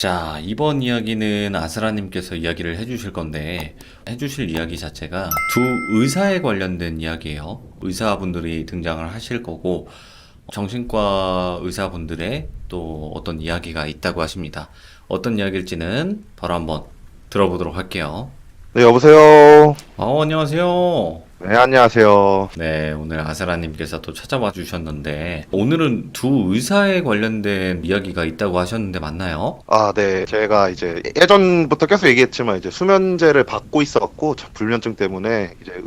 자, 이번 이야기는 아스라님께서 이야기를 해주실 건데, 해주실 이야기 자체가 두 의사에 관련된 이야기예요. 의사분들이 등장을 하실 거고, 정신과 의사분들의 또 어떤 이야기가 있다고 하십니다. 어떤 이야기일지는 바로 한번 들어보도록 할게요. 네, 여보세요. 안녕하세요. 네, 안녕하세요. 네, 오늘 아스라님께서 또 찾아와 주셨는데, 오늘은 두 의사에 관련된 이야기가 있다고 하셨는데 맞나요? 아, 네. 제가 이제 예전부터 계속 얘기했지만 이제 수면제를 받고 있어갖고 불면증 때문에 이제 한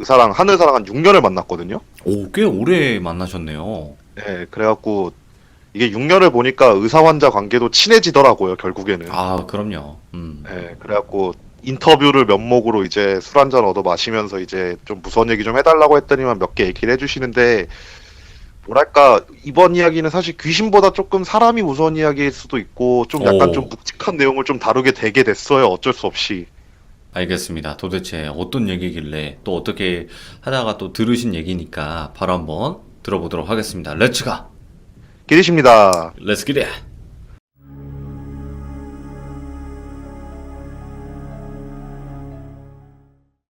의사랑 한 6년을 만났거든요. 오, 꽤 오래 만나셨네요. 네, 그래갖고 이게 6년을 보니까 의사 환자 관계도 친해지더라고요, 결국에는. 아, 그럼요. 네, 그래갖고 인터뷰를 면목으로 이제 술 한잔 얻어 마시면서 이제 좀 무서운 얘기 좀 해달라고 했더니만 몇 개 얘기를 해주시는데, 뭐랄까, 이번 이야기는 사실 귀신보다 조금 사람이 무서운 이야기일 수도 있고, 좀 약간 좀 오, 묵직한 내용을 좀 다루게 되게 됐어요. 어쩔 수 없이. 알겠습니다. 도대체 어떤 얘기길래 또 어떻게 하다가 또 들으신 얘기니까 바로 한번 들어보도록 하겠습니다. 렛츠가! 기리십니다. 렛츠 기릿!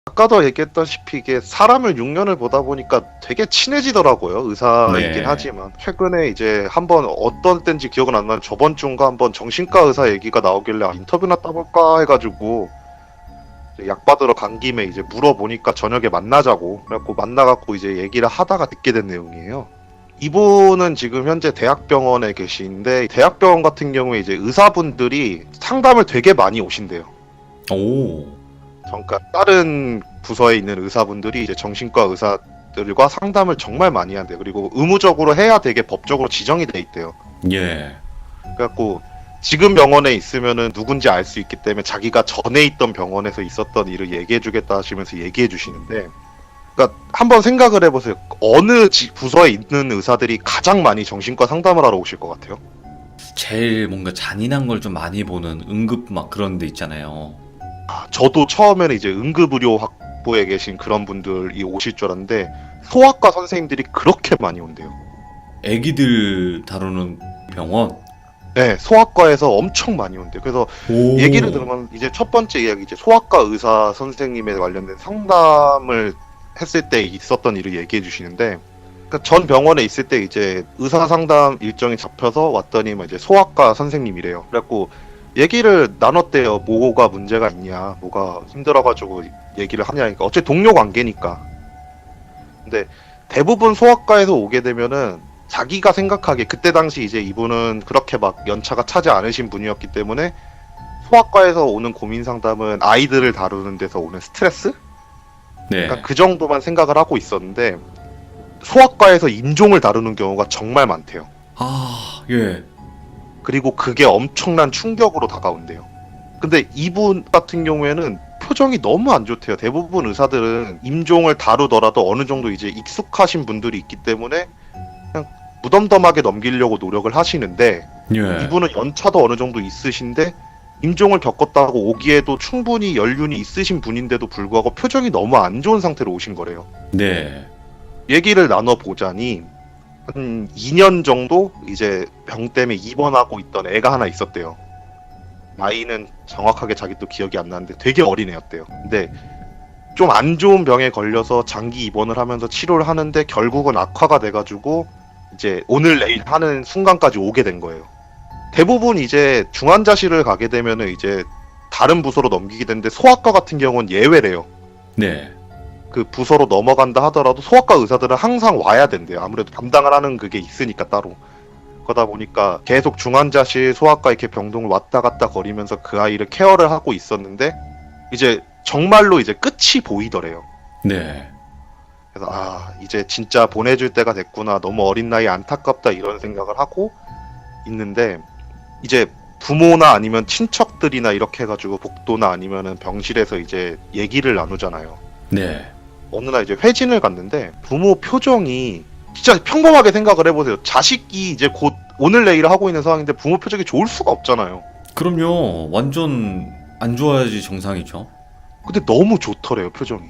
아까도 얘기했다시피 이게 사람을 6년을 보다 보니까 되게 친해지더라고요. 의사이긴 네. 하지만. 최근에 이제 한번 어떤 때인지 기억은 안 나는데 저번 주인가 한번 정신과 의사 얘기가 나오길래 인터뷰나 따볼까 해가지고 이제 약 받으러 간 김에 이제 물어보니까 저녁에 만나자고 그래갖고 만나갖고 이제 얘기를 하다가 듣게 된 내용이에요. 이분은 지금 현재 대학병원에 계신데 대학병원 같은 경우에 이제 의사분들이 상담을 되게 많이 오신대요. 오, 그러니까 다른 부서에 있는 의사분들이 이제 정신과 의사들과 상담을 정말 많이 한대요. 그리고 의무적으로 해야 되게 법적으로 지정이 돼 있대요. 예. 그래갖고 지금 병원에 있으면은 누군지 알 수 있기 때문에 자기가 전에 있던 병원에서 있었던 일을 얘기해주겠다 하시면서 얘기해주시는데, 그러니까 한번 생각을 해보세요. 어느 부서에 있는 의사들이 가장 많이 정신과 상담을 하러 오실 것 같아요? 제일 뭔가 잔인한 걸 좀 많이 보는 응급 막 그런 데 있잖아요. 저도 처음에는 이제 응급의료 학부에 계신 그런 분들이 오실 줄 알았는데 소아과 선생님들이 그렇게 많이 온대요. 애기들 다루는 병원? 네, 소아과에서 엄청 많이 온대요. 그래서 오, 얘기를 들으면 이제 첫 번째 이야기 이제 소아과 의사 선생님에 관련된 상담을 했을 때 있었던 일을 얘기해 주시는데, 그러니까 전 병원에 있을 때 이제 의사 상담 일정이 잡혀서 왔더니 이제 소아과 선생님이래요. 그래갖고 얘기를 나눴대요. 뭐가 문제가 있냐, 뭐가 힘들어가지고 얘기를 하냐니까. 어차피 동료 관계니까. 근데 대부분 소아과에서 오게 되면은 자기가 생각하기에 그때 당시 이제 이분은 그렇게 막 연차가 차지 않으신 분이었기 때문에 소아과에서 오는 고민 상담은 아이들을 다루는 데서 오는 스트레스? 네. 그러니까 그 정도만 생각을 하고 있었는데 소아과에서 인종을 다루는 경우가 정말 많대요. 아, 예. 그리고 그게 엄청난 충격으로 다가온대요. 근데 이분 같은 경우에는 표정이 너무 안 좋대요. 대부분 의사들은 임종을 다루더라도 어느 정도 이제 익숙하신 분들이 있기 때문에 그냥 무덤덤하게 넘기려고 노력을 하시는데, 예. 이분은 연차도 어느 정도 있으신데 임종을 겪었다고 오기에도 충분히 연륜이 있으신 분인데도 불구하고 표정이 너무 안 좋은 상태로 오신 거래요. 네. 얘기를 나눠보자니 한 2년 정도 이제 병 때문에 입원하고 있던 애가 하나 있었대요. 나이는 정확하게 자기도 기억이 안 나는데 되게 어린 애였대요. 근데 좀 안 좋은 병에 걸려서 장기 입원을 하면서 치료를 하는데 결국은 악화가 돼가지고 이제 오늘 내일 하는 순간까지 오게 된 거예요. 대부분 이제 중환자실을 가게 되면은 이제 다른 부서로 넘기게 되는데 소아과 같은 경우는 예외래요. 네. 그 부서로 넘어간다 하더라도 소아과 의사들은 항상 와야 된대요. 아무래도 담당을 하는 그게 있으니까 따로. 그러다 보니까 계속 중환자실, 소아과 이렇게 병동을 왔다 갔다 거리면서 그 아이를 케어를 하고 있었는데 이제 정말로 이제 끝이 보이더래요. 네. 그래서 이제 진짜 보내줄 때가 됐구나. 너무 어린 나이에 안타깝다 이런 생각을 하고 있는데, 이제 부모나 아니면 친척들이나 이렇게 해가지고 복도나 아니면은 병실에서 이제 얘기를 나누잖아요. 네. 어느 날 이제 회진을 갔는데 부모 표정이 진짜 평범하게 생각을 해보세요. 자식이 이제 곧 오늘 내일 하고 있는 상황인데 부모 표정이 좋을 수가 없잖아요. 그럼요. 완전 안 좋아야지 정상이죠. 근데 너무 좋더래요, 표정이.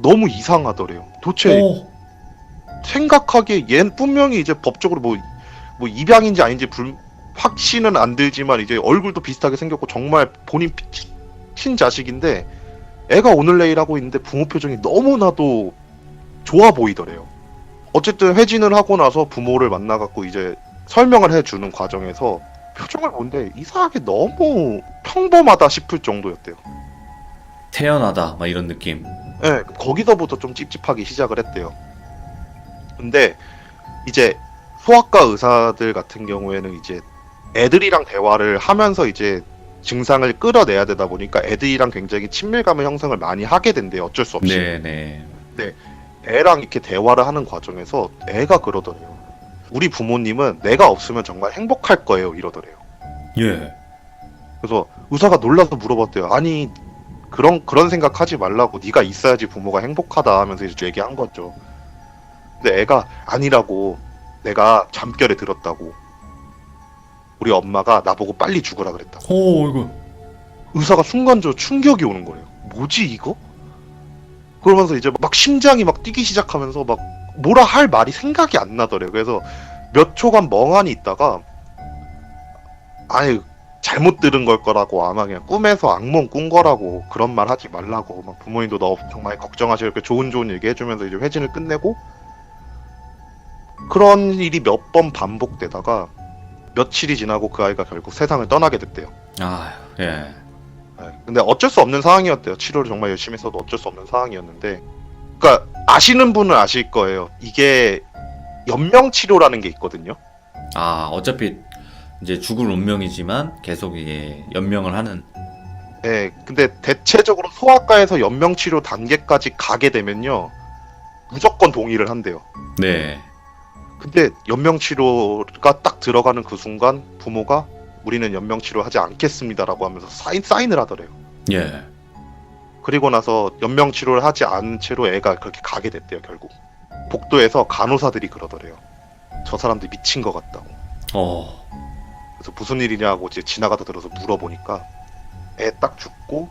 너무 이상하더래요. 도대체 오, 생각하기에 얘는 분명히 이제 법적으로 뭐 입양인지 아닌지 확신은 안 들지만 이제 얼굴도 비슷하게 생겼고 정말 본인 친자식인데 애가 오늘 내일 하고 있는데 부모 표정이 너무나도 좋아 보이더래요. 어쨌든 회진을 하고 나서 부모를 만나갖고 이제 설명을 해주는 과정에서 표정을 보는데 이상하게 너무 평범하다 싶을 정도였대요. 태연하다 막 이런 느낌. 네, 거기서부터 좀 찝찝하기 시작을 했대요. 근데 이제 소아과 의사들 같은 경우에는 이제 애들이랑 대화를 하면서 이제 증상을 끌어내야 되다 보니까 애들이랑 굉장히 친밀감을 형성을 많이 하게 된대요. 어쩔 수 없이. 네네. 애랑 이렇게 대화를 하는 과정에서 애가 그러더래요. 우리 부모님은 내가 없으면 정말 행복할 거예요. 이러더래요. 예. 그래서 의사가 놀라서 물어봤대요. 아니 그런 생각하지 말라고. 네가 있어야지 부모가 행복하다 하면서 이제 얘기한 거죠. 근데 애가 아니라고. 내가 잠결에 들었다고. 우리 엄마가 나보고 빨리 죽으라 그랬다고. 오 이거. 의사가 순간적으로 충격이 오는 거예요. 뭐지 이거? 그러면서 이제 막 심장이 막 뛰기 시작하면서 막 뭐라 할 말이 생각이 안 나더래요. 그래서 몇 초간 멍하니 있다가 아니 잘못 들은 걸 거라고 아마 그냥 꿈에서 악몽 꾼 거라고 그런 말 하지 말라고 막 부모님도 너 정말 걱정하시고 이렇게 좋은 얘기 해주면서 이제 회진을 끝내고 그런 일이 몇 번 반복되다가 며칠이 지나고 그 아이가 결국 세상을 떠나게 됐대요. 아 예. 네, 근데 어쩔 수 없는 상황이었대요. 치료를 정말 열심히 했어도 어쩔 수 없는 상황이었는데, 그러니까 아시는 분은 아실 거예요. 이게 연명 치료라는 게 있거든요. 아 어차피 이제 죽을 운명이지만 계속 이게 연명을 하는. 네, 근데 대체적으로 소아과에서 연명 치료 단계까지 가게 되면요, 무조건 동의를 한대요. 네. 근데 연명 치료가 딱 들어가는 그 순간 부모가 우리는 연명 치료하지 않겠습니다라고 하면서 사인을 하더래요. 예. 그리고 나서 연명 치료를 하지 않은 채로 애가 그렇게 가게 됐대요. 결국 복도에서 간호사들이 그러더래요. 저 사람들 미친 것 같다고. 그래서 무슨 일이냐고 이제 지나가다 들어서 물어보니까 애 딱 죽고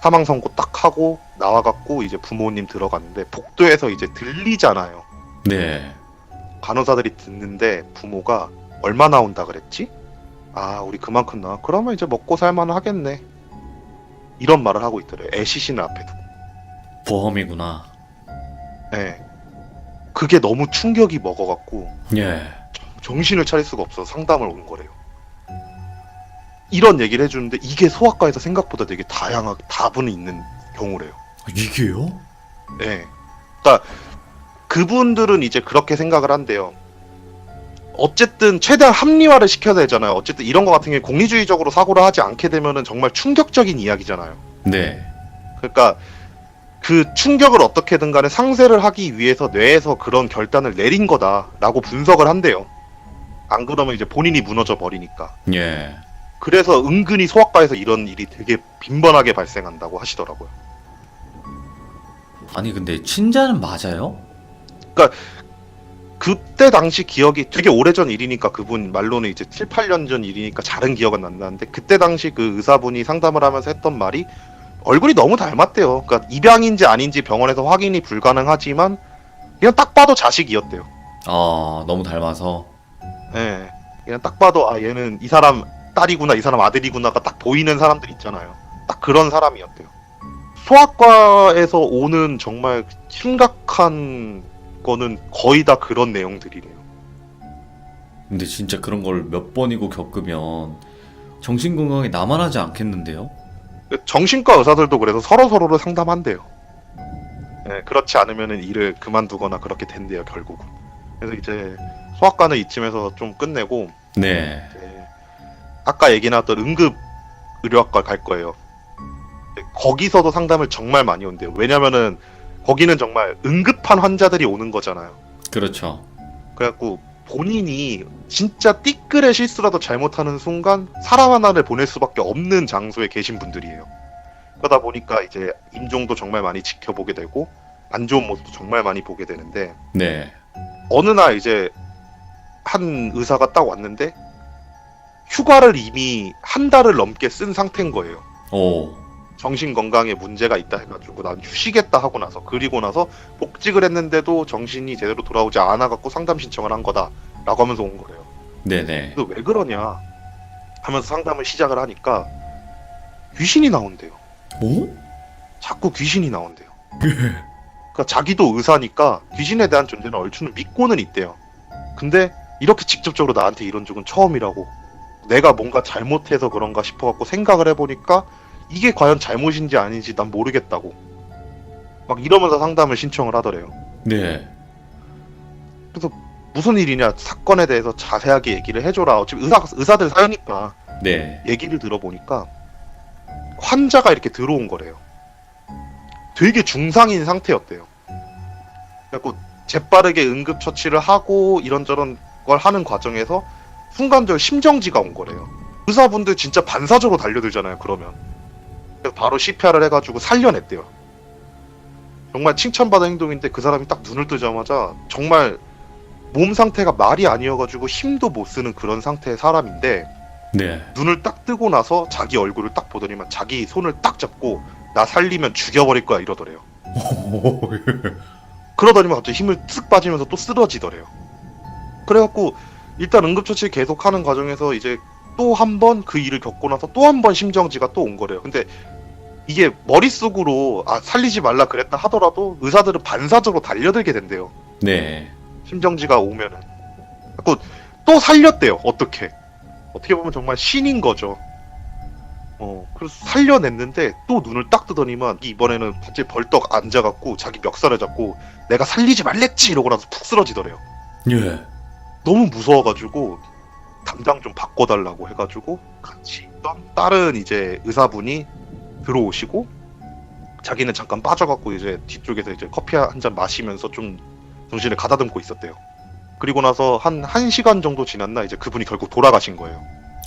사망 선고 딱 하고 나와갖고 이제 부모님 들어갔는데 복도에서 이제 들리잖아요. 네. 간호사들이 듣는데 부모가 얼마 나온다 그랬지? 아 우리 그만큼 나와. 그러면 이제 먹고 살만 하겠네. 이런 말을 하고 있더래요. 애 시신을 앞에 두고. 보험이구나. 네. 그게 너무 충격이 먹어갖고 예. 정신을 차릴 수가 없어서 상담을 온 거래요. 이런 얘기를 해주는데 이게 소아과에서 생각보다 되게 다양하게 답은 있는 경우래요. 이게요? 네. 그러니까 그분들은 이제 그렇게 생각을 한대요. 어쨌든 최대한 합리화를 시켜야 되잖아요. 어쨌든 이런 거 같은 경우에 공리주의적으로 사고를 하지 않게 되면은 정말 충격적인 이야기잖아요. 네. 그러니까 그 충격을 어떻게든 간에 상쇄를 하기 위해서 뇌에서 그런 결단을 내린 거다라고 분석을 한대요. 안 그러면 이제 본인이 무너져 버리니까. 예. 그래서 은근히 소아과에서 이런 일이 되게 빈번하게 발생한다고 하시더라고요. 아니 근데 친자는 맞아요? 그때 당시 기억이 되게 오래전 일이니까 그분 말로는 이제 7, 8년 전 일이니까 잘은 기억은 안 나는데 그때 당시 그 의사분이 상담을 하면서 했던 말이 얼굴이 너무 닮았대요. 그러니까 입양인지 아닌지 병원에서 확인이 불가능하지만 그냥 딱 봐도 자식이었대요. 아 너무 닮아서. 예. 그냥 딱 봐도 아 얘는 이 사람 딸이구나 이 사람 아들이구나가 딱 보이는 사람들 있잖아요. 딱 그런 사람이었대요. 소아과에서 오는 정말 심각한 거는 거의 다 그런 내용들이래요. 근데 진짜 그런 걸 몇 번이고 겪으면 정신건강에 나만하지 않겠는데요? 정신과 의사들도 그래서 서로서로를 상담한대요. 예, 그렇지 않으면 일을 그만두거나 그렇게 된대요 결국은. 그래서 이제 소아과는 이쯤에서 좀 끝내고 네. 아까 얘기 나왔던 응급 의료학과 갈 거예요. 거기서도 상담을 정말 많이 온대요. 왜냐면은 거기는 정말 응급한 환자들이 오는 거잖아요. 그렇죠. 그래갖고 본인이 진짜 띠끌의 실수라도 잘못하는 순간 사람 하나를 보낼 수밖에 없는 장소에 계신 분들이에요. 그러다 보니까 이제 임종도 정말 많이 지켜보게 되고 안 좋은 모습도 정말 많이 보게 되는데 네. 어느 날 이제 한 의사가 딱 왔는데 휴가를 이미 한 달을 넘게 쓴 상태인 거예요. 오. 정신건강에 문제가 있다 해가지고 난 쉬겠다 하고 나서 그리고 나서 복직을 했는데도 정신이 제대로 돌아오지 않아갖고 상담 신청을 한 거다 라고 하면서 온 거래요. 네네. 너 왜 그러냐 하면서 상담을 시작을 하니까 귀신이 나온대요. 오? 자꾸 귀신이 나온대요. 그러니까 자기도 의사니까 귀신에 대한 존재는 얼추는 믿고는 있대요. 근데 이렇게 직접적으로 나한테 이런 적은 처음이라고. 내가 뭔가 잘못해서 그런가 싶어갖고 생각을 해보니까 이게 과연 잘못인지 아닌지 난 모르겠다고. 막 이러면서 상담을 신청을 하더래요. 네. 그래서 무슨 일이냐 사건에 대해서 자세하게 얘기를 해줘라. 어차피 의사들 사연이니까 네. 얘기를 들어보니까 환자가 이렇게 들어온 거래요. 되게 중상인 상태였대요. 그래갖고 재빠르게 응급처치를 하고 이런저런 걸 하는 과정에서 순간적으로 심정지가 온 거래요. 의사분들 진짜 반사적으로 달려들잖아요. 그러면 그래서 바로 CPR을 해가지고 살려냈대요. 정말 칭찬받은 행동인데 그 사람이 딱 눈을 뜨자마자 정말 몸 상태가 말이 아니어가지고 힘도 못 쓰는 그런 상태의 사람인데 네. 눈을 딱 뜨고 나서 자기 얼굴을 딱 보더니만 자기 손을 딱 잡고 나 살리면 죽여버릴 거야 이러더래요. 그러더니만 갑자기 힘을 쓱 빠지면서 또 쓰러지더래요. 그래갖고 일단 응급처치 계속하는 과정에서 이제 또 한 번 그 일을 겪고 나서 또 한 번 심정지가 또 온 거래요. 근데 이게 머릿속으로 살리지 말라 그랬다 하더라도 의사들은 반사적으로 달려들게 된대요. 네. 심정지가 오면은. 그래갖고 또 살렸대요. 어떻게 보면 정말 신인 거죠. 그래서 살려냈는데 또 눈을 딱 뜨더니만 이번에는 갑자기 벌떡 앉아갖고 자기 멱살을 잡고 내가 살리지 말랬지 이러고 나서 푹 쓰러지더래요. 예. 너무 무서워가지고 당장 좀 바꿔달라고 해가지고 같이 있던 다른 이제 의사분이 들어오시고 자기는 잠깐 빠져갖고 이제 뒤쪽에서 이제 커피 한 잔 마시면서 좀 정신을 가다듬고 있었대요. 그리고 나서 한 1시간 정도 지났나 이제 그분이 결국 돌아가신 거예요.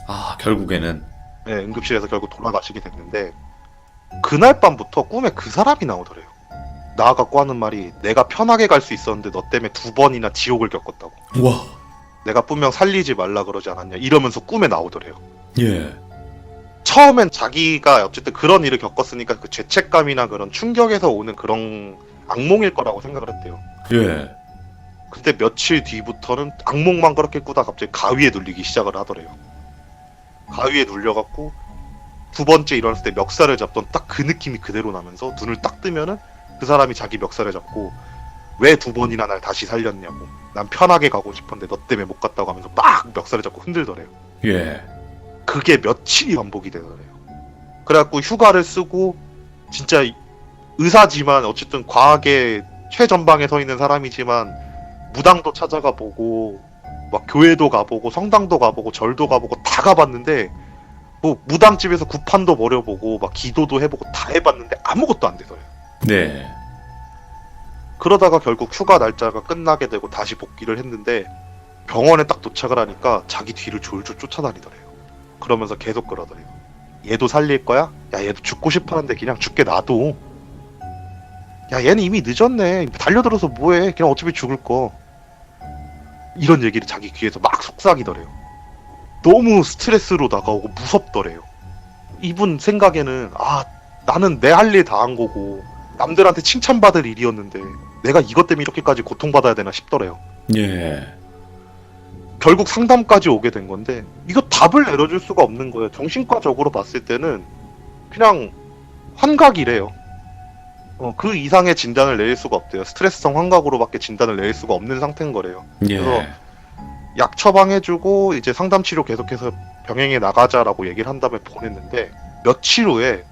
아, 결국에는. 네, 응급실에서 결국 돌아가시게 됐는데 그날 밤부터 꿈에 그 사람이 나오더래요. 나와갖고 하는 말이 내가 편하게 갈 수 있었는데 너 때문에 2번이나 지옥을 겪었다고. 와. 내가 분명 살리지 말라 그러지 않았냐 이러면서 꿈에 나오더래요. 예. 처음엔 자기가 어쨌든 그런 일을 겪었으니까 그 죄책감이나 그런 충격에서 오는 그런 악몽일 거라고 생각을 했대요. 예. 근데 며칠 뒤부터는 악몽만 그렇게 꾸다 갑자기 가위에 눌리기 시작을 하더래요. 가위에 눌려갖고 두 번째 일어났을 때 멱살을 잡던 딱 그 느낌이 그대로 나면서 눈을 딱 뜨면은 그 사람이 자기 멱살을 잡고 왜 2번이나 날 다시 살렸냐고. 난 편하게 가고 싶었는데 너 때문에 못 갔다고 하면서 막 멱살을 잡고 흔들더래요. 예. 그게 며칠이 반복이 되더래요. 그래갖고 휴가를 쓰고 진짜 의사지만 어쨌든 과학의 최전방에 서 있는 사람이지만 무당도 찾아가 보고 막 교회도 가보고 성당도 가보고 절도 가보고 다 가봤는데 뭐 무당집에서 구판도 버려보고 막 기도도 해보고 다 해봤는데 아무것도 안 되더래요. 네. 그러다가 결국 휴가 날짜가 끝나게 되고 다시 복귀를 했는데 병원에 딱 도착을 하니까 자기 뒤를 졸졸 쫓아다니더래요. 그러면서 계속 그러더래요. 얘도 살릴 거야? 야 얘도 죽고 싶었는데 그냥 죽게 놔둬. 야 얘는 이미 늦었네. 달려들어서 뭐해. 그냥 어차피 죽을 거. 이런 얘기를 자기 귀에서 막 속삭이더래요. 너무 스트레스로 다가오고 무섭더래요. 이분 생각에는 나는 내 할 일 다 한 거고 남들한테 칭찬받을 일이었는데 내가 이것 때문에 이렇게까지 고통받아야 되나 싶더래요. 예. 결국 상담까지 오게 된 건데 이거 답을 내려줄 수가 없는 거예요. 정신과적으로 봤을 때는 그냥 환각이래요. 그 이상의 진단을 내릴 수가 없대요. 스트레스성 환각으로밖에 진단을 내릴 수가 없는 상태인 거래요. 예. 그래서 약 처방해주고 이제 상담 치료 계속해서 병행해 나가자라고 얘기를 한 다음에 보냈는데 며칠 후에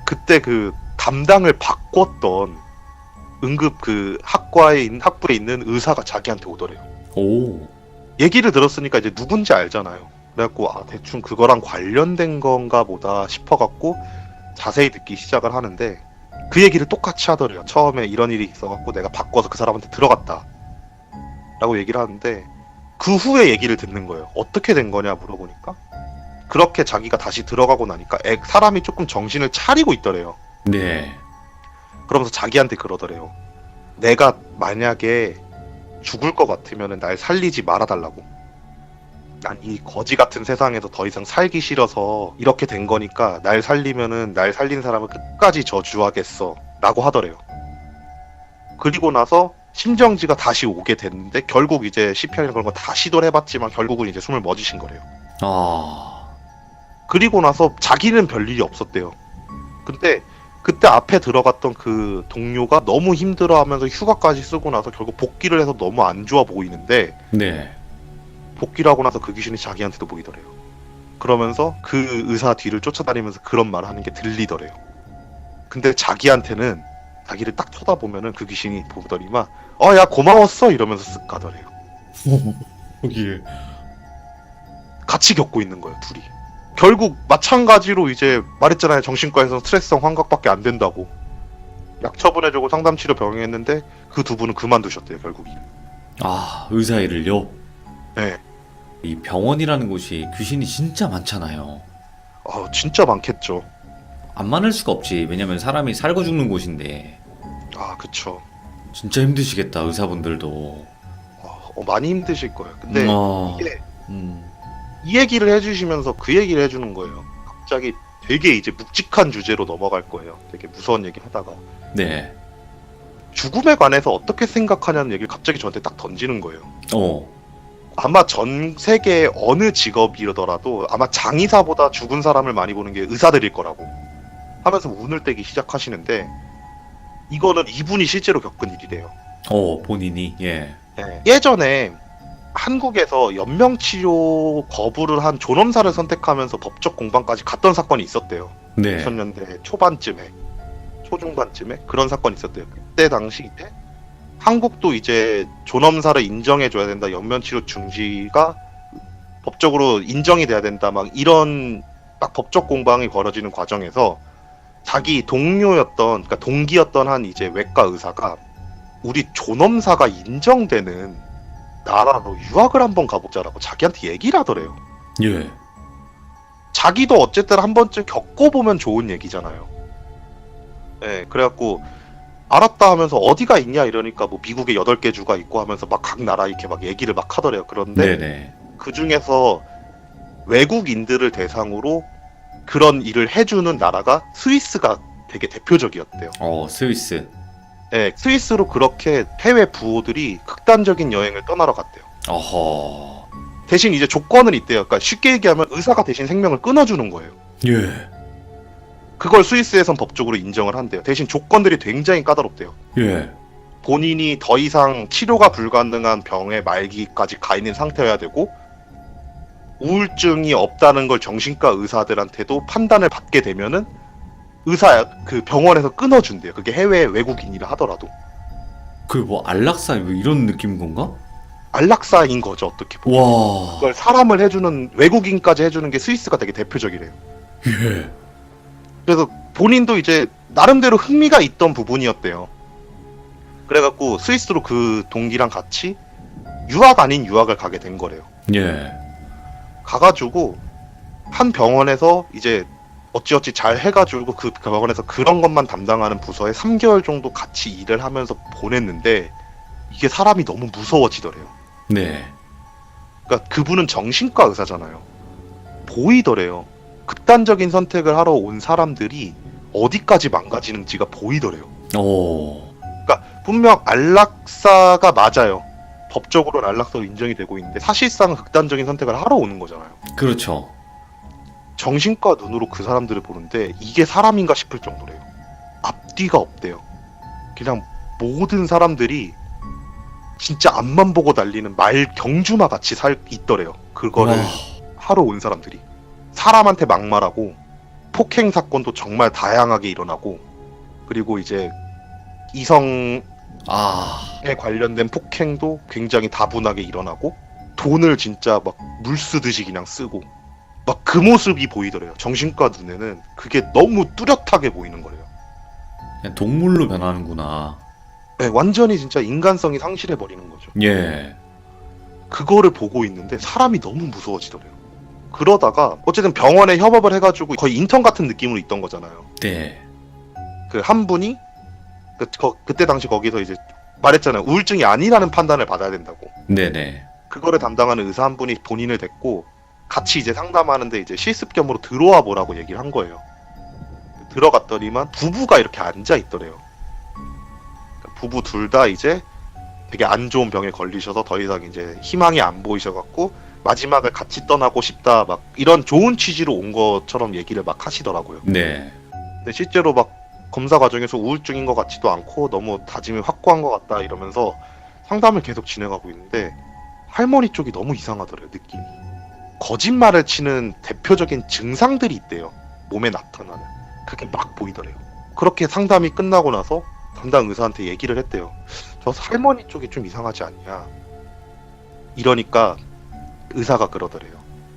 그때 그 담당을 바꿨던 응급 그 학부에 있는 의사가 자기한테 오더래요. 오. 얘기를 들었으니까 이제 누군지 알잖아요. 그래갖고 대충 그거랑 관련된 건가 보다 싶어갖고 자세히 듣기 시작을 하는데 그 얘기를 똑같이 하더래요. 처음에 이런 일이 있어갖고 내가 바꿔서 그 사람한테 들어갔다 라고 얘기를 하는데 그 후에 얘기를 듣는 거예요. 어떻게 된 거냐 물어보니까 그렇게 자기가 다시 들어가고 나니까 사람이 조금 정신을 차리고 있더래요. 네. 그러면서 자기한테 그러더래요. 내가 만약에 죽을 것 같으면 날 살리지 말아달라고. 난 이 거지 같은 세상에서 더 이상 살기 싫어서 이렇게 된 거니까 날 살리면은 날 살린 사람을 끝까지 저주하겠어 라고 하더래요. 그리고 나서 심정지가 다시 오게 됐는데 결국 이제 CPR이나 그런 거 다 시도를 해봤지만 결국은 이제 숨을 멎으신 거래요. 아, 그리고 나서 자기는 별일이 없었대요. 근데 그때 앞에 들어갔던 그 동료가 너무 힘들어하면서 휴가까지 쓰고 나서 결국 복귀를 해서 너무 안 좋아 보이는데 네. 복귀를 하고 나서 그 귀신이 자기한테도 보이더래요. 그러면서 그 의사 뒤를 쫓아다니면서 그런 말을 하는 게 들리더래요. 근데 자기한테는 자기를 딱 쳐다보면은 그 귀신이 보더니만 야 고마웠어 이러면서 쓱 가더래요. 거기에. 같이 겪고 있는 거예요, 둘이. 결국 마찬가지로 이제 말했잖아요. 정신과에서는 스트레스성 환각밖에 안 된다고. 약 처분해주고 상담치료 병행했는데 그 두 분은 그만두셨대요, 결국. 아, 의사 일을요? 네. 이 병원이라는 곳이 귀신이 진짜 많잖아요. 진짜 많겠죠. 안 많을 수가 없지. 왜냐면 사람이 살고 죽는 곳인데. 그쵸. 진짜 힘드시겠다, 의사분들도. 많이 힘드실 거예요. 근데 이게 이 얘기를 해주시면서 그 얘기를 해주는 거예요. 갑자기 되게 이제 묵직한 주제로 넘어갈 거예요. 되게 무서운 얘기 하다가. 네. 죽음에 관해서 어떻게 생각하냐는 얘기를 갑자기 저한테 딱 던지는 거예요. 아마 전 세계 어느 직업이더라도 아마 장의사보다 죽은 사람을 많이 보는 게 의사들일 거라고 하면서 운을 떼기 시작하시는데 이거는 이분이 실제로 겪은 일이래요. 본인이, 예. 네. 예전에 한국에서 연명치료 거부를 한 존엄사를 선택하면서 법적 공방까지 갔던 사건이 있었대요. 네. 2000년대 초반쯤에, 초중반쯤에 그런 사건이 있었대요. 그때 당시 이제 한국도 이제 존엄사를 인정해줘야 된다, 연면치료 중지가 법적으로 인정이 돼야 된다, 막 이런 딱 법적 공방이 벌어지는 과정에서 자기 동료였던, 그러니까 동기였던 한 이제 외과 의사가 우리 존엄사가 인정되는 나라로 유학을 한번 가보자라고 자기한테 얘기를 하더래요. 예. 자기도 어쨌든 한 번쯤 겪어보면 좋은 얘기잖아요. 네, 그래갖고 알았다 하면서 어디가 있냐 이러니까 뭐 미국에 8개 주가 있고 하면서 막 각 나라 이렇게 막 얘기를 막 하더래요. 그런데 네네. 그 중에서 외국인들을 대상으로 그런 일을 해주는 나라가 스위스가 되게 대표적이었대요. 스위스. 네, 스위스로 그렇게 해외 부호들이 극단적인 여행을 떠나러 갔대요. 어허. 대신 이제 조건은 있대요. 그러니까 쉽게 얘기하면 의사가 대신 생명을 끊어주는 거예요. 예. 그걸 스위스에선 법적으로 인정을 한대요. 대신 조건들이 굉장히 까다롭대요. 예. 본인이 더 이상 치료가 불가능한 병의 말기까지 가 있는 상태여야 되고 우울증이 없다는 걸 정신과 의사들한테도 판단을 받게 되면은 그 병원에서 끊어준대요. 그게 해외 외국인이라 하더라도. 그 뭐 안락사 뭐 이런 느낌인 건가? 안락사인 거죠, 어떻게 보면. 와. 그걸 사람을 해주는, 외국인까지 해주는 게 스위스가 되게 대표적이래요. 예. 그래서 본인도 이제 나름대로 흥미가 있던 부분이었대요. 그래갖고 스위스로 그 동기랑 같이 유학 아닌 유학을 가게 된 거래요. 예. 가가지고 한 병원에서 이제 어찌어찌 잘 해가지고 그 병원에서 그런 것만 담당하는 부서에 3개월 정도 같이 일을 하면서 보냈는데 이게 사람이 너무 무서워지더래요. 네. 그러니까 그분은 정신과 의사잖아요. 보이더래요. 극단적인 선택을 하러 온 사람들이 어디까지 망가지는지가 보이더래요. 그러니까 분명 안락사가 맞아요. 법적으로는 안락사로 인정이 되고 있는데 사실상 극단적인 선택을 하러 오는 거잖아요. 그렇죠. 정신과 눈으로 그 사람들을 보는데 이게 사람인가 싶을 정도래요. 앞뒤가 없대요. 그냥 모든 사람들이 진짜 앞만 보고 달리는 말 경주마 같이 있더래요. 그거를 와. 하러 온 사람들이. 사람한테 막말하고 폭행 사건도 정말 다양하게 일어나고 그리고 이제 이성에 관련된 폭행도 굉장히 다분하게 일어나고 돈을 진짜 막 물 쓰듯이 그냥 쓰고 막 그 모습이 보이더래요. 정신과 눈에는 그게 너무 뚜렷하게 보이는 거예요. 그냥 동물로 변하는구나. 네, 완전히 진짜 인간성이 상실해버리는 거죠. 예. 그거를 보고 있는데 사람이 너무 무서워지더래요. 그러다가 어쨌든 병원에 협업을 해가지고 거의 인턴 같은 느낌으로 있던 거잖아요. 네. 그 한 분이 그때 당시 거기서 이제 말했잖아요. 우울증이 아니라는 판단을 받아야 된다고. 네네. 그거를 담당하는 의사 한 분이 본인을 데리고 같이 이제 상담하는데 이제 실습 겸으로 들어와 보라고 얘기를 한 거예요. 들어갔더니만 부부가 이렇게 앉아 있더래요. 부부 둘 다 이제 되게 안 좋은 병에 걸리셔서 더 이상 이제 희망이 안 보이셔갖고 마지막을 같이 떠나고 싶다 막 이런 좋은 취지로 온 것처럼 얘기를 막 하시더라고요. 네. 근데 실제로 막 검사 과정에서 우울증인 것 같지도 않고 너무 다짐이 확고한 것 같다 이러면서 상담을 계속 진행하고 있는데 할머니 쪽이 너무 이상하더래요, 느낌이. 거짓말을 치는 대표적인 증상들이 있대요. 몸에 나타나는. 그게 막 보이더래요. 그렇게 상담이 끝나고 나서 담당 의사한테 얘기를 했대요. 저 할머니 쪽이 좀 이상하지 않냐. 이러니까 의사가 그러더래요.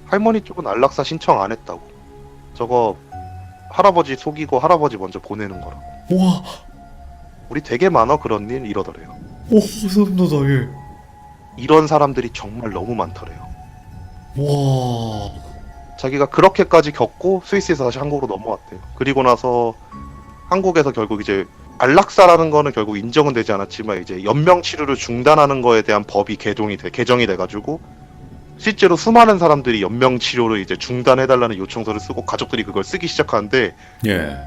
할머니 쪽은 안락사 신청 안 했다고. 저거 할아버지 속이고 할아버지 먼저 보내는 거라고. 와, 우리 되게 많아 그런 일 이러더래요. 오, 소름 돋아, 예. 이런 사람들이 정말 너무 많더래요. 와, 자기가 그렇게까지 겪고 스위스에서 다시 한국으로 넘어왔대요. 그리고 나서 한국에서 결국 이제 안락사라는 거는 결국 인정은 되지 않았지만 이제 연명 치료를 중단하는 거에 대한 법이 개정이 돼가지고 실제로 수많은 사람들이 연명 치료를 이제 중단해달라는 요청서를 쓰고 가족들이 그걸 쓰기 시작하는데 예.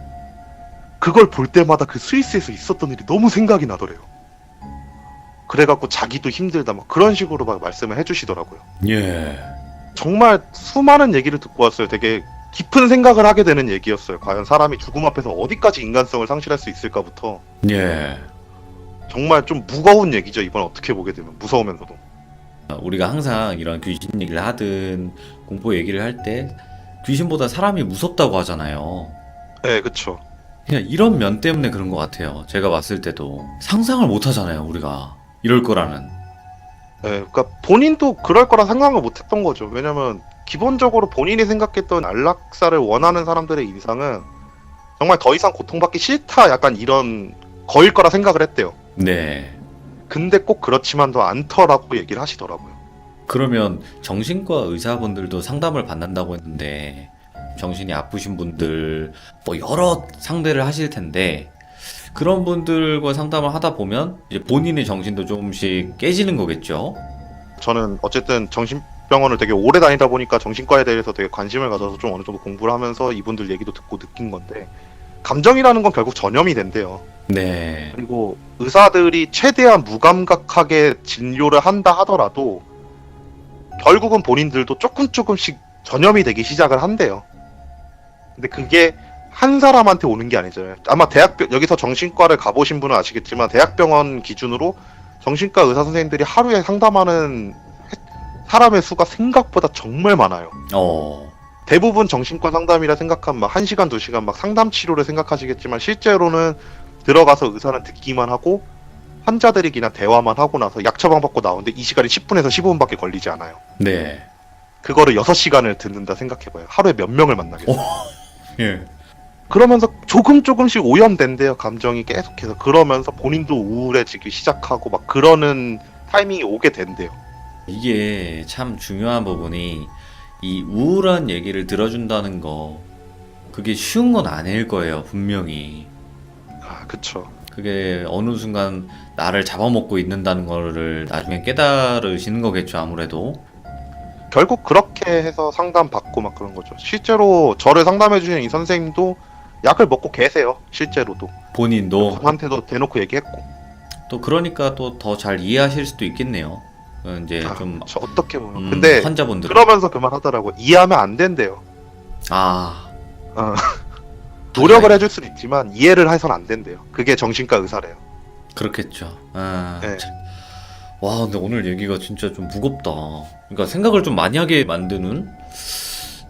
그걸 볼 때마다 그 스위스에서 있었던 일이 너무 생각이 나더래요. 그래갖고 자기도 힘들다 막 그런 식으로 막 말씀을 해주시더라고요. 예. 정말 수많은 얘기를 듣고 왔어요. 되게 깊은 생각을 하게 되는 얘기였어요. 과연 사람이 죽음 앞에서 어디까지 인간성을 상실할 수 있을까부터 예. 정말 좀 무거운 얘기죠. 이번 어떻게 보게 되면 무서우면서도. 우리가 항상 이런 귀신 얘기를 하든 공포 얘기를 할 때 귀신보다 사람이 무섭다고 하잖아요. 네, 그쵸. 그냥 이런 면 때문에 그런 것 같아요. 제가 봤을 때도 상상을 못 하잖아요, 우리가. 이럴 거라는. 네, 그러니까 본인도 그럴 거라 상상을 못했던 거죠. 왜냐면 기본적으로 본인이 생각했던 안락사를 원하는 사람들의 인상은 정말 더 이상 고통받기 싫다 약간 이런 거일 거라 생각을 했대요. 네. 근데 꼭 그렇지만도 않더라고 얘기를 하시더라고요. 그러면 정신과 의사분들도 상담을 받는다고 했는데 정신이 아프신 분들 뭐 여러 상대를 하실 텐데 그런 분들과 상담을 하다 보면 이제 본인의 정신도 조금씩 깨지는 거겠죠? 저는 어쨌든 정신병원을 되게 오래 다니다 보니까 정신과에 대해서 되게 관심을 가져서 좀 어느 정도 공부를 하면서 이분들 얘기도 듣고 느낀 건데 감정이라는 건 결국 전염이 된대요. 네. 그리고 의사들이 최대한 무감각하게 진료를 한다 하더라도 결국은 본인들도 조금씩 전염이 되기 시작을 한대요. 근데 그게 한 사람한테 오는 게 아니잖아요. 아마 여기서 정신과를 가보신 분은 아시겠지만 대학병원 기준으로 정신과 의사 선생님들이 하루에 상담하는 사람의 수가 생각보다 정말 많아요. 대부분 정신과 상담이라 생각하면 막 1시간, 2시간 막 상담 치료를 생각하시겠지만 실제로는 들어가서 의사는 듣기만 하고 환자들이 그냥 대화만 하고 나서 약 처방받고 나오는데 이 시간이 10분에서 15분밖에 걸리지 않아요. 네. 그거를 6시간을 듣는다 생각해봐요. 하루에 몇 명을 만나겠어요. 예. 그러면서 조금씩 오염된대요. 감정이 계속해서. 그러면서 본인도 우울해지기 시작하고 막 그러는 타이밍이 오게 된대요. 이게 참 중요한 부분이 이 우울한 얘기를 들어준다는 거 그게 쉬운 건 아닐 거예요, 분명히. 아, 그쵸. 그게 어느 순간 나를 잡아먹고 있는다는 거를 나중에 깨달으시는 거겠죠, 아무래도. 결국 그렇게 해서 상담받고 막 그런 거죠. 실제로 저를 상담해주신 이 선생님도 약을 먹고 계세요. 실제로도. 본인도 저한테도 대놓고 얘기했고. 또 그러니까 또 더 잘 이해하실 수도 있겠네요. 이제 좀 저 어떻게 보면. 근데 환자분들 그러면서 그 말 하더라고. 이해하면 안 된대요. 아 노력을 해줄 수는 있지만 이해를 해서는 안 된대요. 그게 정신과 의사래요. 그렇겠죠. 네. 참. 와, 근데 오늘 얘기가 진짜 좀 무겁다. 그러니까 생각을 좀 많이 하게 만드는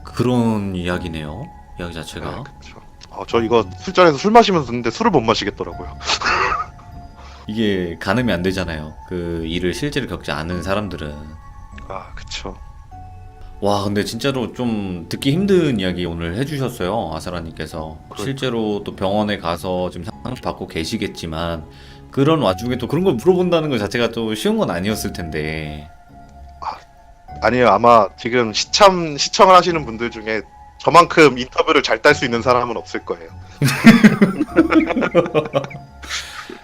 그런 이야기네요. 이야기 자체가. 네, 그쵸. 저 이거 술자리에서 술 마시면서 듣는데 술을 못 마시겠더라고요. 이게 가늠이 안 되잖아요. 그 일을 실제로 겪지 않은 사람들은. 아, 그쵸. 와, 근데 진짜로 좀 듣기 힘든 이야기 오늘 해주셨어요. 아사라님께서. 그러니까. 실제로 또 병원에 가서 지금 상담 받고 계시겠지만 그런 와중에 또 그런 걸 물어본다는 것 자체가 또 쉬운 건 아니었을 텐데. 아니에요. 아마 지금 시청을 하시는 분들 중에 저만큼 인터뷰를 잘 딸 수 있는 사람은 없을 거예요.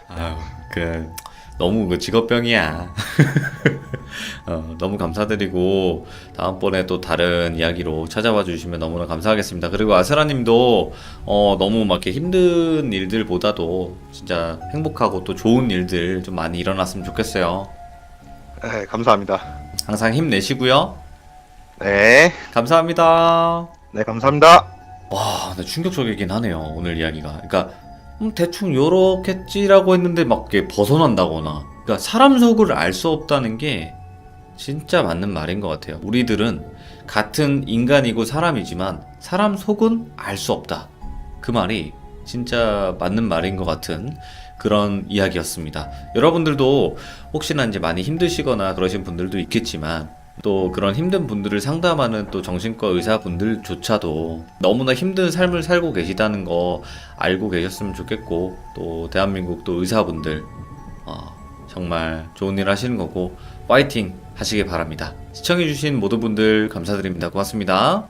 아유, 그 너무 그 직업병이야. 너무 감사드리고 다음번에 또 다른 이야기로 찾아와 주시면 너무나 감사하겠습니다. 그리고 아스라님도 너무 막 이렇게 힘든 일들보다도 진짜 행복하고 또 좋은 일들 좀 많이 일어났으면 좋겠어요. 네, 감사합니다. 항상 힘내시고요. 네, 감사합니다. 네, 감사합니다. 와, 근데 충격적이긴 하네요, 오늘 이야기가. 그러니까 대충 요렇겠지라고 했는데 막 이렇게 벗어난다거나. 그러니까 사람 속을 알 수 없다는 게 진짜 맞는 말인 것 같아요. 우리들은 같은 인간이고 사람이지만 사람 속은 알 수 없다. 그 말이 진짜 맞는 말인 것 같은 그런 이야기였습니다. 여러분들도 혹시나 이제 많이 힘드시거나 그러신 분들도 있겠지만 또 그런 힘든 분들을 상담하는 또 정신과 의사분들조차도 너무나 힘든 삶을 살고 계시다는 거 알고 계셨으면 좋겠고, 또 대한민국 또 의사분들 정말 좋은 일 하시는 거고 파이팅 하시길 바랍니다. 시청해주신 모든 분들 감사드립니다. 고맙습니다.